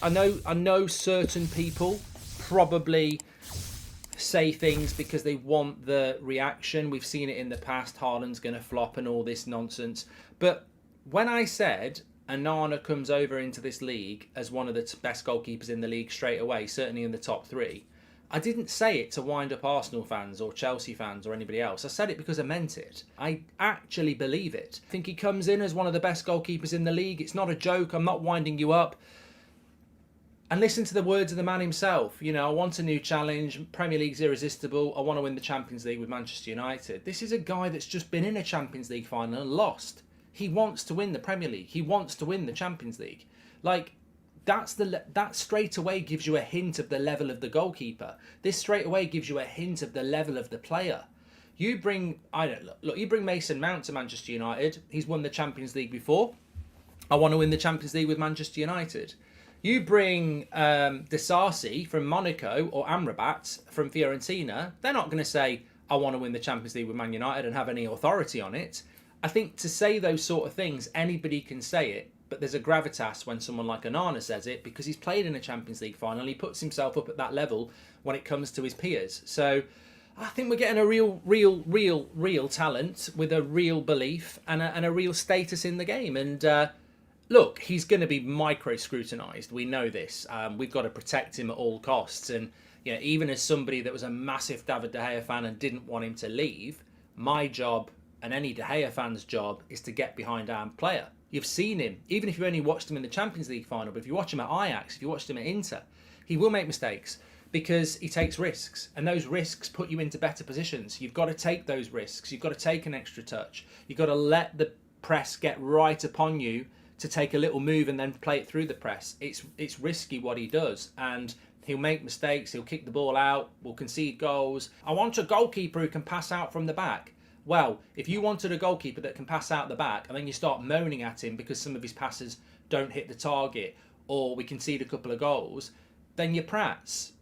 I know certain people probably say things because they want the reaction. We've seen it in the past. Haaland's going to flop and all this nonsense. But when I said Onana comes over into this league as one of the best goalkeepers in the league straight away, certainly in the top three, I didn't say it to wind up Arsenal fans or Chelsea fans or anybody else. I said it because I meant it. I actually believe it. I think he comes in as one of the best goalkeepers in the league. It's not a joke. I'm not winding you up. And listen to the words of the man himself. You know, I want a new challenge. Premier League's irresistible. I want to win the Champions League with Manchester United. This is a guy that's just been in a Champions League final and lost. He wants to win the Premier League. He wants to win the Champions League. Like, that straight away gives you a hint of the level of the goalkeeper. This straight away gives you a hint of the level of the player. You bring, you bring Mason Mount to Manchester United. He's won the Champions League before. I want to win the Champions League with Manchester United. You bring Disasi from Monaco or Amrabat from Fiorentina. They're not going to say, I want to win the Champions League with Man United and have any authority on it. I think to say those sort of things, anybody can say it, but there's a gravitas when someone like Onana says it because he's played in a Champions League final. He puts himself up at that level when it comes to his peers. So I think we're getting a real talent with a real belief and a real status in the game. And look, he's going to be micro-scrutinised. We know this. We've got to protect him at all costs. And you know, even as somebody that was a massive David De Gea fan and didn't want him to leave, my job and any De Gea fan's job is to get behind our player. You've seen him, even if you only watched him in the Champions League final, but if you watch him at Ajax, if you watched him at Inter, he will make mistakes because he takes risks, and those risks put you into better positions. You've got to take those risks. You've got to take an extra touch. You've got to let the press get right upon you to take a little move and then play it through the press. It's risky what he does, and he'll make mistakes. He'll kick the ball out. We'll concede goals. I want a goalkeeper who can pass out from the back. Well, if you wanted a goalkeeper that can pass out the back and then you start moaning at him because some of his passes don't hit the target or we concede a couple of goals, then you're prats.